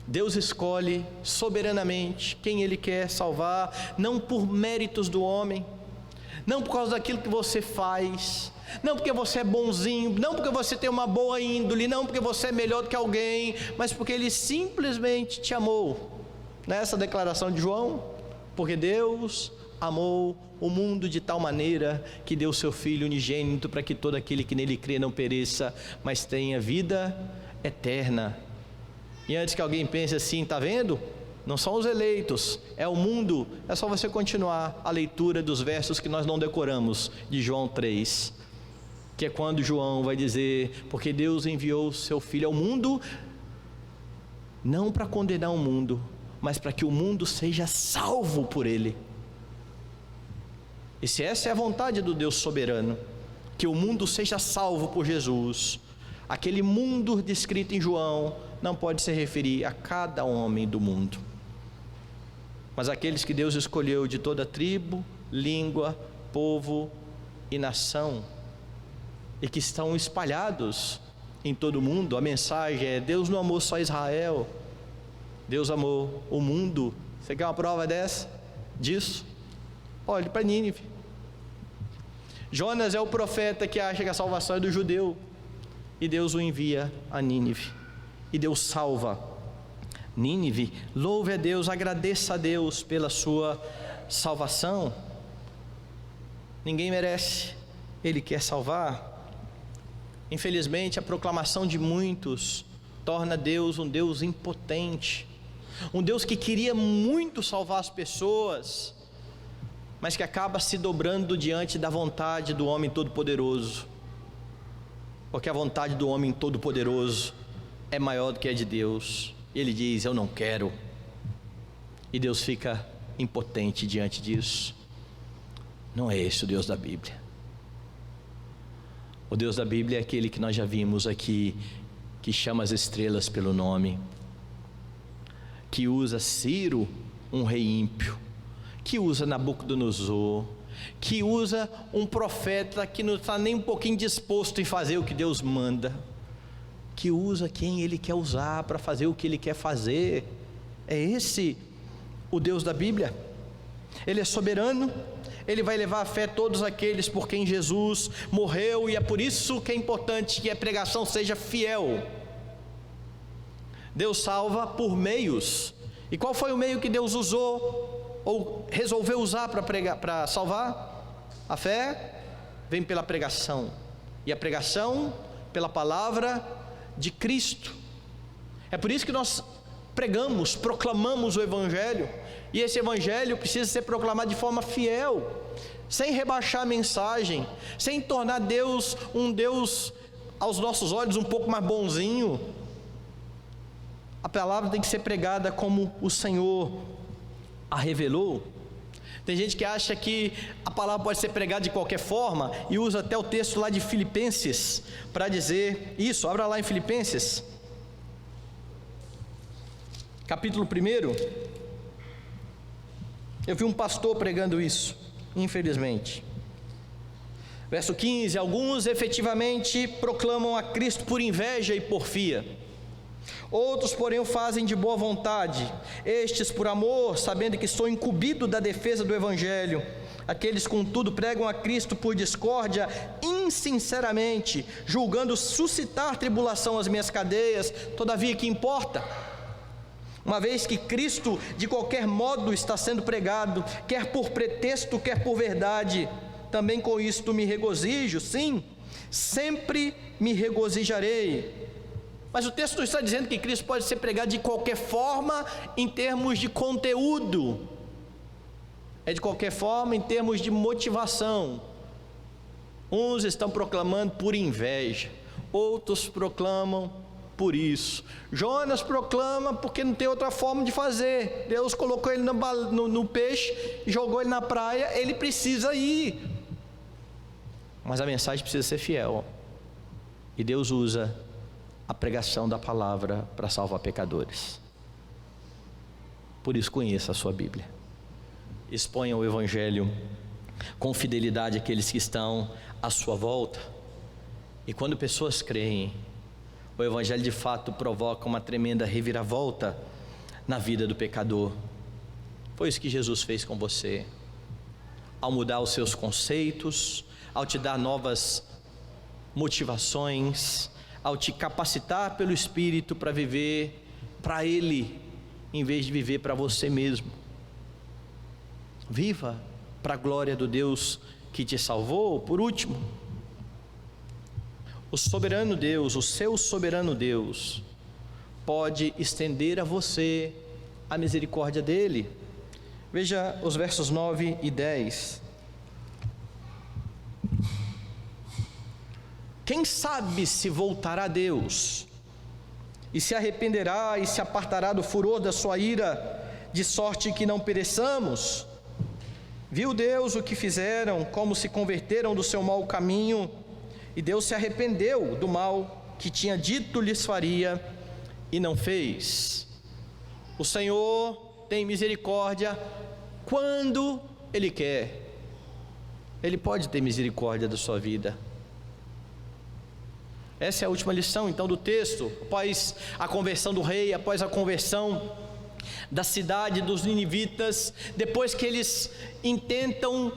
Deus escolhe soberanamente quem Ele quer salvar, não por méritos do homem, não por causa daquilo que você faz, não porque você é bonzinho, não porque você tem uma boa índole, não porque você é melhor do que alguém, mas porque Ele simplesmente te amou. Nessa declaração de João, porque Deus amou o mundo de tal maneira que deu seu Filho unigênito para que todo aquele que nele crê não pereça, mas tenha vida eterna. E antes que alguém pense assim, está vendo? Não são os eleitos, é o mundo. É só você continuar a leitura dos versos que nós não decoramos, de João 3, que é quando João vai dizer, porque Deus enviou o seu Filho ao mundo, não para condenar o mundo, mas para que o mundo seja salvo por Ele. E se essa é a vontade do Deus soberano, que o mundo seja salvo por Jesus, aquele mundo descrito em João não pode se referir a cada homem do mundo, mas aqueles que Deus escolheu de toda tribo, língua, povo e nação, e que estão espalhados em todo o mundo. A mensagem é: Deus não amou só Israel, Deus amou o mundo. Você quer uma prova disso? Olhe para Nínive. Jonas é o profeta que acha que a salvação é do judeu, e Deus o envia a Nínive, e Deus salva Nínive. Louve a Deus, agradeça a Deus pela sua salvação. Ninguém merece, Ele quer salvar. Infelizmente, a proclamação de muitos torna Deus um Deus impotente, um Deus que queria muito salvar as pessoas, mas que acaba se dobrando diante da vontade do homem todo-poderoso, porque a vontade do homem todo-poderoso é maior do que a de Deus. E Ele diz: eu não quero, e Deus fica impotente diante disso. Não é esse o Deus da Bíblia. O Deus da Bíblia é aquele que nós já vimos aqui, que chama as estrelas pelo nome, que usa Ciro, um rei ímpio, que usa Nabucodonosor, que usa um profeta que não está nem um pouquinho disposto em fazer o que Deus manda, que usa quem Ele quer usar para fazer o que Ele quer fazer. É esse o Deus da Bíblia. Ele é soberano, Ele vai levar à fé todos aqueles por quem Jesus morreu, e é por isso que é importante que a pregação seja fiel. Deus salva por meios. E qual foi o meio que Deus usou, ou resolveu usar para salvar? A fé vem pela pregação, e a pregação pela palavra de Cristo. É por isso que nós pregamos, proclamamos o Evangelho, e esse Evangelho precisa ser proclamado de forma fiel, sem rebaixar a mensagem, sem tornar Deus um Deus aos nossos olhos um pouco mais bonzinho. A palavra tem que ser pregada como o Senhor a revelou. Tem gente que acha que a palavra pode ser pregada de qualquer forma, e usa até o texto lá de Filipenses para dizer isso. Abra lá em Filipenses, capítulo 1. Eu vi um pastor pregando isso, infelizmente. Verso 15: alguns efetivamente proclamam a Cristo por inveja e porfia, outros porém o fazem de boa vontade, estes por amor, sabendo que sou incumbido da defesa do Evangelho. Aqueles contudo pregam a Cristo por discórdia, insinceramente, julgando suscitar tribulação às minhas cadeias. Todavia, que importa? Uma vez que Cristo de qualquer modo está sendo pregado, quer por pretexto, quer por verdade, também com isto me regozijo, sim, sempre me regozijarei. Mas o texto não está dizendo que Cristo pode ser pregado de qualquer forma em termos de conteúdo, é de qualquer forma em termos de motivação. Uns estão proclamando por inveja, outros proclamam por isso. Jonas proclama porque não tem outra forma de fazer. Deus colocou ele no peixe, jogou ele na praia, ele precisa ir. Mas a mensagem precisa ser fiel. E Deus usa a pregação da palavra para salvar pecadores. Por isso conheça a sua Bíblia. Exponha o Evangelho com fidelidade àqueles que estão à sua volta. E quando pessoas creem, o Evangelho de fato provoca uma tremenda reviravolta na vida do pecador. Foi isso que Jesus fez com você. Ao mudar os seus conceitos, ao te dar novas motivações, ao te capacitar pelo Espírito para viver para Ele, em vez de viver para você mesmo. Viva para a glória do Deus que te salvou. Por último, o soberano Deus, o seu soberano Deus, pode estender a você a misericórdia dele. Veja os versos 9 e 10. Quem sabe se voltará a Deus, e se arrependerá e se apartará do furor da sua ira, de sorte que não pereçamos? Viu Deus o que fizeram, como se converteram do seu mau caminho, e Deus se arrependeu do mal que tinha dito lhes faria, e não fez. O Senhor tem misericórdia quando Ele quer. Ele pode ter misericórdia da sua vida. Essa é a última lição então do texto. Após a conversão do rei, após a conversão da cidade dos ninivitas, depois que eles intentam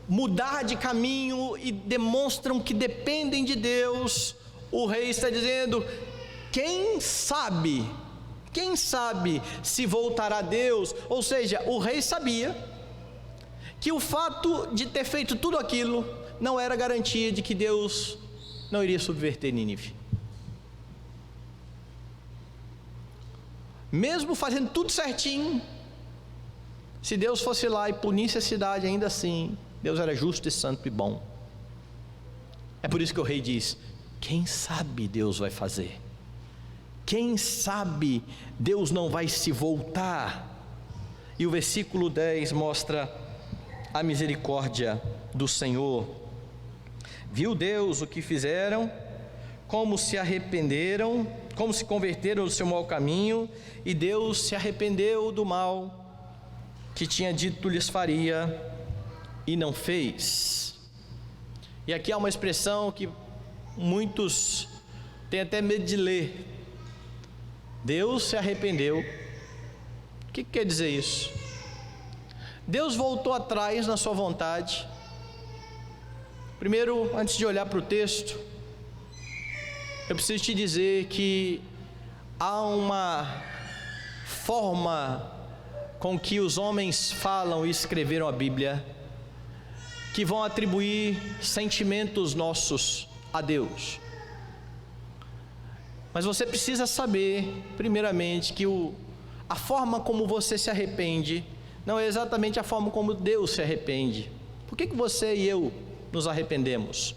mudar de caminho e demonstram que dependem de Deus, o rei está dizendo: quem sabe se voltará a Deus? Ou seja, o rei sabia que o fato de ter feito tudo aquilo não era garantia de que Deus não iria subverter Nínive. Mesmo fazendo tudo certinho, se Deus fosse lá e punisse a cidade, ainda assim Deus era justo e santo e bom. É por isso que o rei diz: quem sabe Deus vai fazer? Quem sabe Deus não vai se voltar? E o versículo 10 mostra a misericórdia do Senhor. Viu Deus o que fizeram, como se arrependeram, como se converteram do seu mau caminho, e Deus se arrependeu do mal que tinha dito lhes faria, e não fez. E aqui há uma expressão que muitos têm até medo de ler: Deus se arrependeu. O que quer dizer isso? Deus voltou atrás na sua vontade. Primeiro, antes de olhar para o texto, eu preciso te dizer que há uma forma com que os homens falam e escreveram a Bíblia, que vão atribuir sentimentos nossos a Deus. Mas você precisa saber, primeiramente, que a forma como você se arrepende não é exatamente a forma como Deus se arrepende. Por que você e eu nos arrependemos?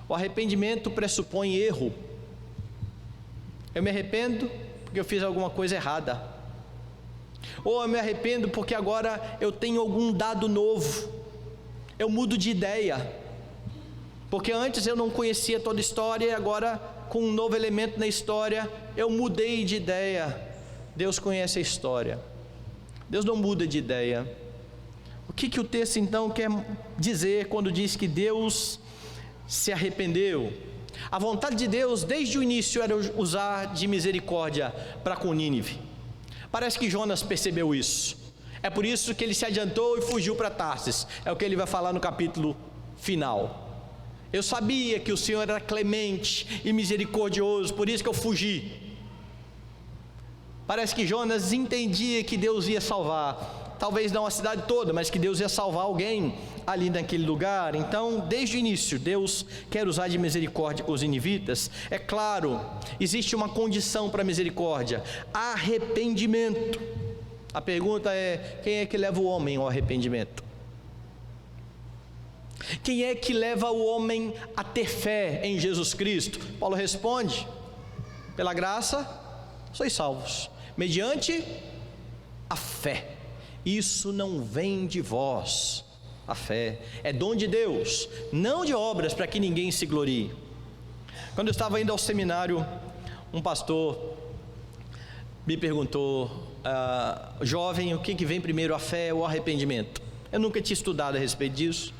O arrependimento pressupõe erro. Eu me arrependo porque eu fiz alguma coisa errada, ou eu me arrependo porque agora eu tenho algum dado novo, eu mudo de ideia, porque antes eu não conhecia toda a história e agora, com um novo elemento na história, eu mudei de ideia. Deus conhece a história, Deus não muda de ideia. O que o texto então quer dizer quando diz que Deus se arrependeu? A vontade de Deus desde o início era usar de misericórdia para com Nínive. Parece que Jonas percebeu isso. É por isso que ele se adiantou e fugiu para Tarsis. É o que ele vai falar no capítulo final. Eu sabia que o Senhor era clemente e misericordioso, por isso que eu fugi. Parece que Jonas entendia que Deus ia salvar, talvez não a cidade toda, mas que Deus ia salvar alguém ali naquele lugar. Então, desde o início, Deus quer usar de misericórdia com os ninivitas. É claro, existe uma condição para a misericórdia: arrependimento. A pergunta é: quem é que leva o homem ao arrependimento? Quem é que leva o homem a ter fé em Jesus Cristo? Paulo responde: Pela graça, sois salvos, mediante a fé. Isso não vem de vós. A fé é dom de Deus, não de obras, para que ninguém se glorie. Quando eu estava indo ao seminário, um pastor me perguntou: jovem, o que vem primeiro, a fé ou o arrependimento? Eu nunca tinha estudado a respeito disso,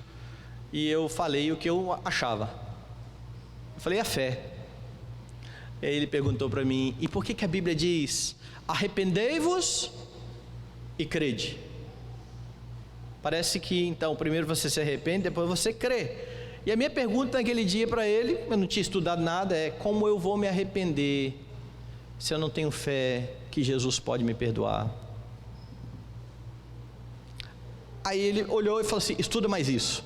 e eu falei o que eu achava. Eu falei: a fé. E aí ele perguntou para mim: e por que a Bíblia diz: arrependei-vos e crede? Parece que então primeiro você se arrepende, depois você crê. E a minha pergunta naquele dia para ele, eu não tinha estudado nada, é: como eu vou me arrepender se eu não tenho fé que Jesus pode me perdoar? Aí ele olhou e falou assim: estuda mais isso.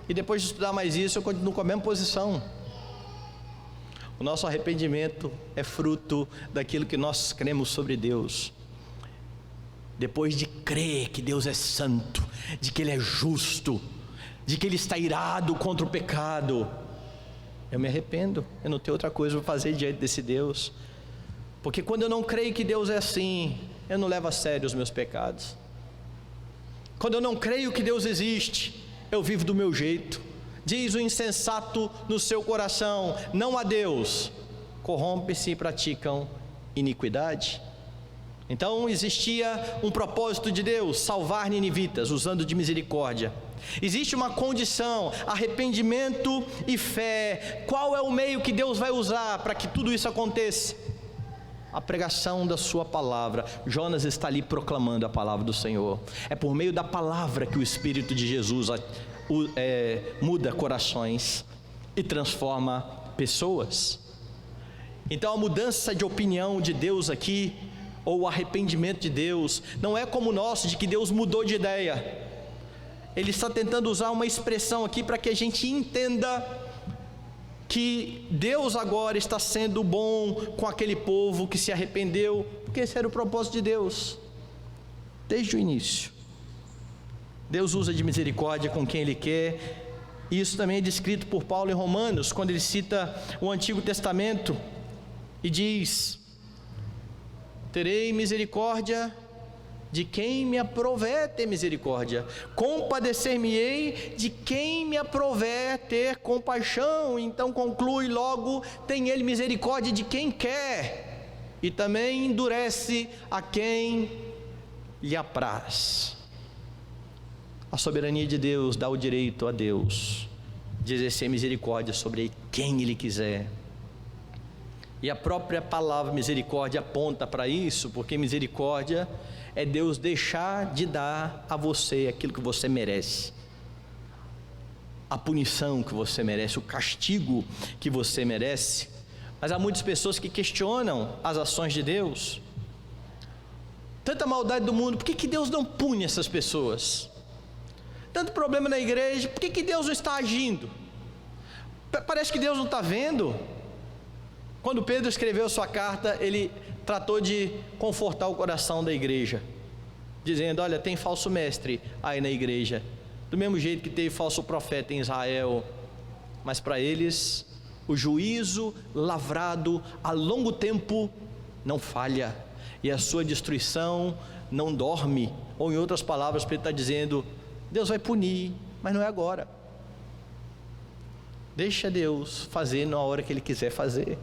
E depois de estudar mais isso, eu continuo com a mesma posição. O nosso arrependimento é fruto daquilo que nós cremos sobre Deus. Depois de crer que Deus é santo, de que Ele é justo, de que Ele está irado contra o pecado, eu me arrependo. Eu não tenho outra coisa para fazer diante desse Deus. Porque quando eu não creio que Deus é assim, eu não levo a sério os meus pecados. Quando eu não creio que Deus existe, eu vivo do meu jeito. Diz o insensato no seu coração: não há Deus. Corrompem-se e praticam iniquidade. Então existia um propósito de Deus: salvar ninivitas, usando de misericórdia. Existe uma condição: arrependimento e fé. Qual é o meio que Deus vai usar para que tudo isso aconteça? A pregação da sua palavra. Jonas está ali proclamando a palavra do Senhor. É por meio da palavra que o Espírito de Jesus muda corações e transforma pessoas. Então a mudança de opinião de Deus aqui, ou o arrependimento de Deus, não é como o nosso, de que Deus mudou de ideia. Ele está tentando usar uma expressão aqui para que a gente entenda que Deus agora está sendo bom com aquele povo que se arrependeu, porque esse era o propósito de Deus desde o início. Deus usa de misericórdia com quem Ele quer. Isso também é descrito por Paulo em Romanos, quando ele cita o Antigo Testamento e diz: terei misericórdia de quem me aprouver ter misericórdia, compadecer-me-ei de quem me aprouver ter compaixão. Então conclui logo: tem Ele misericórdia de quem quer, e também endurece a quem lhe apraz. A soberania de Deus dá o direito a Deus de exercer misericórdia sobre quem Ele quiser. E a própria palavra misericórdia aponta para isso, porque misericórdia é Deus deixar de dar a você aquilo que você merece, a punição que você merece, o castigo que você merece. Mas há muitas pessoas que questionam as ações de Deus. Tanta maldade do mundo, por que Deus não pune essas pessoas? Tanto problema na igreja, por que Deus não está agindo? Parece que Deus não está vendo. Quando Pedro escreveu sua carta, ele tratou de confortar o coração da igreja, dizendo: olha, tem falso mestre aí na igreja, do mesmo jeito que teve falso profeta em Israel, mas para eles o juízo lavrado a longo tempo não falha, e a sua destruição não dorme. Ou em outras palavras, Pedro está dizendo: Deus vai punir, mas não é agora. Deixa Deus fazer na hora que Ele quiser fazer.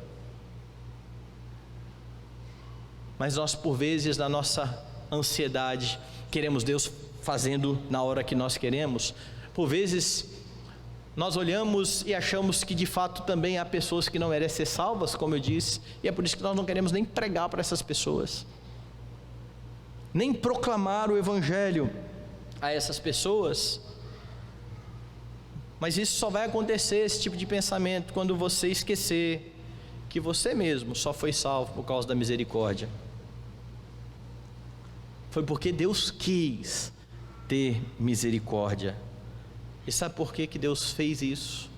Mas nós, por vezes, na nossa ansiedade, queremos Deus fazendo na hora que nós queremos. Por vezes, nós olhamos e achamos que de fato também há pessoas que não merecem ser salvas, como eu disse, e é por isso que nós não queremos nem pregar para essas pessoas, nem proclamar o Evangelho a essas pessoas. Mas isso só vai acontecer, esse tipo de pensamento, quando você esquecer que você mesmo só foi salvo por causa da misericórdia. Foi porque Deus quis ter misericórdia. E sabe por que Deus fez isso?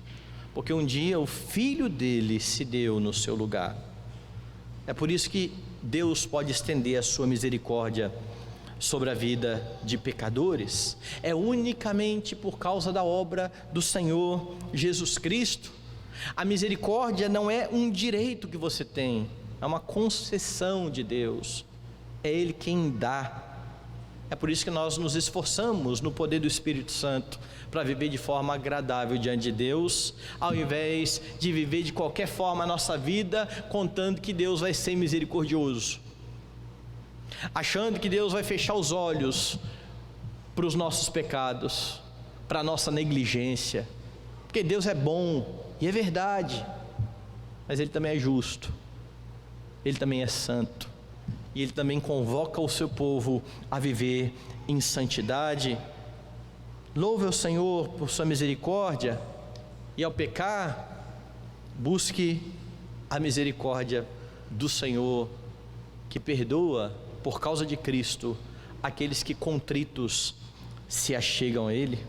Porque um dia o Filho dele se deu no seu lugar. É por isso que Deus pode estender a sua misericórdia sobre a vida de pecadores. É unicamente por causa da obra do Senhor Jesus Cristo. A misericórdia não é um direito que você tem, é uma concessão de Deus, é Ele quem dá. É por isso que nós nos esforçamos no poder do Espírito Santo para viver de forma agradável diante de Deus, ao invés de viver de qualquer forma a nossa vida, contando que Deus vai ser misericordioso, achando que Deus vai fechar os olhos para os nossos pecados, para a nossa negligência, porque Deus é bom, e é verdade, mas Ele também é justo, Ele também é santo, e Ele também convoca o seu povo a viver em santidade. Louve ao Senhor por sua misericórdia, e ao pecar, busque a misericórdia do Senhor, que perdoa por causa de Cristo aqueles que contritos se achegam a Ele.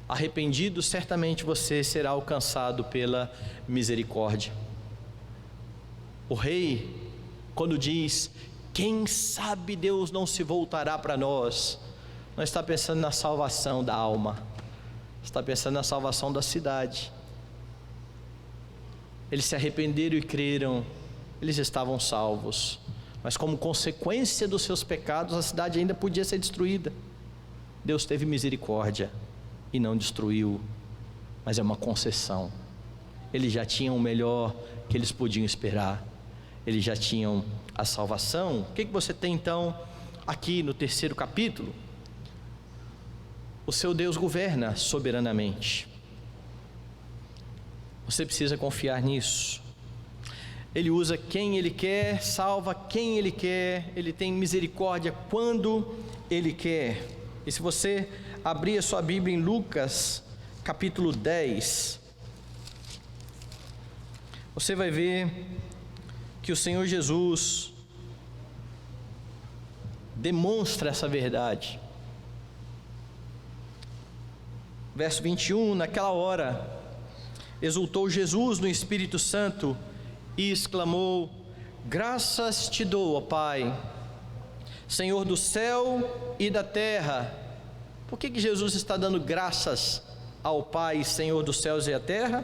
Arrependido, certamente você será alcançado pela misericórdia. O rei, quando diz, quem sabe Deus não se voltará para nós, não está pensando na salvação da alma, está pensando na salvação da cidade. Eles se arrependeram e creram, eles estavam salvos, mas como consequência dos seus pecados, a cidade ainda podia ser destruída. Deus teve misericórdia e não destruiu, mas é uma concessão. Eles já tinham o melhor que eles podiam esperar, eles já tinham a salvação. O que você tem então aqui no 3º capítulo? O seu Deus governa soberanamente, você precisa confiar nisso. Ele usa quem Ele quer, salva quem Ele quer, Ele tem misericórdia quando Ele quer. E se você abrir a sua Bíblia em Lucas capítulo 10, você vai ver que o Senhor Jesus demonstra essa verdade. Verso 21, naquela hora, exultou Jesus no Espírito Santo e exclamou, graças te dou, ó Pai, Senhor do céu e da terra. Por que Jesus está dando graças ao Pai, Senhor dos céus e da terra?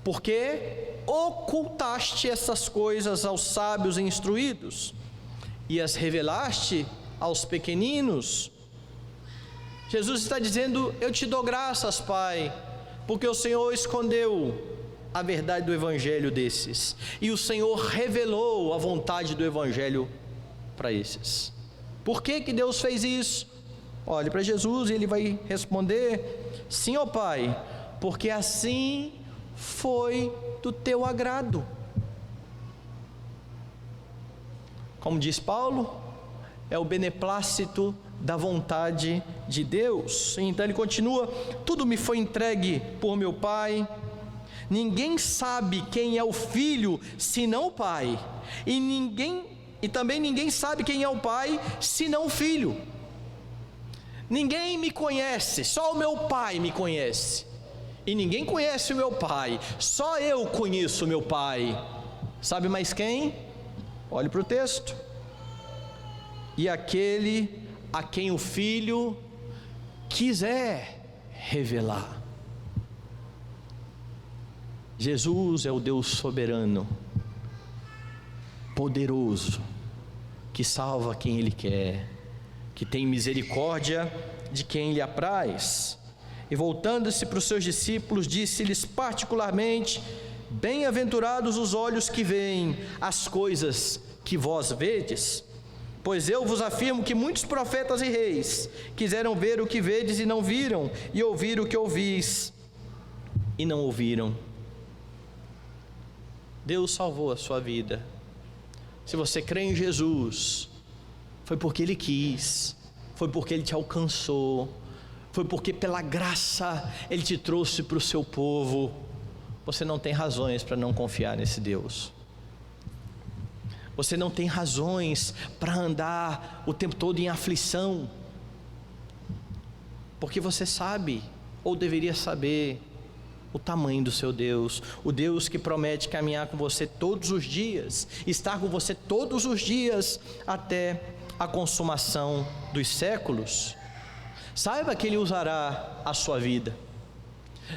Porque ocultaste essas coisas aos sábios e instruídos, e as revelaste aos pequeninos. Jesus está dizendo, eu te dou graças, Pai, porque o Senhor escondeu a verdade do Evangelho desses, e o Senhor revelou a vontade do Evangelho para esses. Por que Deus fez isso? Olhe para Jesus e Ele vai responder, sim, ó Pai, porque assim foi do teu agrado. Como diz Paulo, é o beneplácito da vontade de Deus. Então ele continua, tudo me foi entregue por meu Pai, ninguém sabe quem é o Filho, senão o Pai, e também ninguém sabe quem é o Pai, senão o Filho. Ninguém me conhece, só o meu Pai me conhece, e ninguém conhece o meu Pai, só eu conheço o meu Pai. Sabe mais quem? Olhe para o texto, e aquele a quem o Filho quiser revelar. Jesus é o Deus soberano, poderoso, que salva quem Ele quer, que tem misericórdia de quem lhe apraz. E voltando-se para os seus discípulos, disse-lhes particularmente, bem-aventurados os olhos que veem as coisas que vós vedes, pois eu vos afirmo que muitos profetas e reis quiseram ver o que vedes e não viram, e ouvir o que ouvis e não ouviram. Deus salvou a sua vida. Se você crê em Jesus, foi porque Ele quis, foi porque Ele te alcançou, foi porque pela graça Ele te trouxe para o seu povo. Você não tem razões para não confiar nesse Deus. Você não tem razões para andar o tempo todo em aflição, porque você sabe, ou deveria saber, o tamanho do seu Deus, o Deus que promete caminhar com você todos os dias, estar com você todos os dias, até a consumação dos séculos. Saiba que Ele usará a sua vida,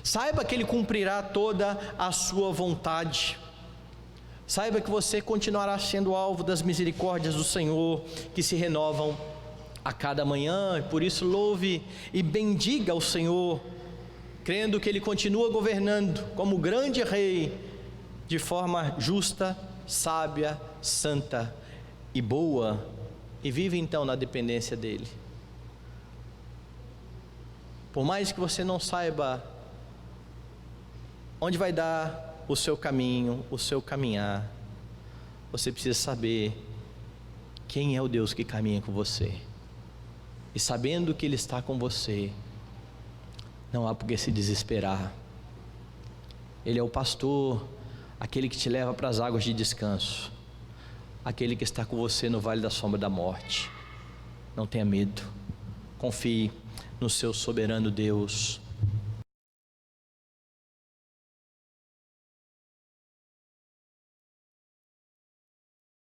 saiba que Ele cumprirá toda a sua vontade. Saiba que você continuará sendo alvo das misericórdias do Senhor, que se renovam a cada manhã. Por isso louve e bendiga o Senhor, crendo que Ele continua governando como grande Rei, de forma justa, sábia, santa e boa, e vive então na dependência dEle. Por mais que você não saiba onde vai dar o seu caminho, o seu caminhar, você precisa saber quem é o Deus que caminha com você, e sabendo que Ele está com você, não há por que se desesperar. Ele é o pastor, aquele que te leva para as águas de descanso, aquele que está com você no vale da sombra da morte. Não tenha medo, confie no seu soberano Deus.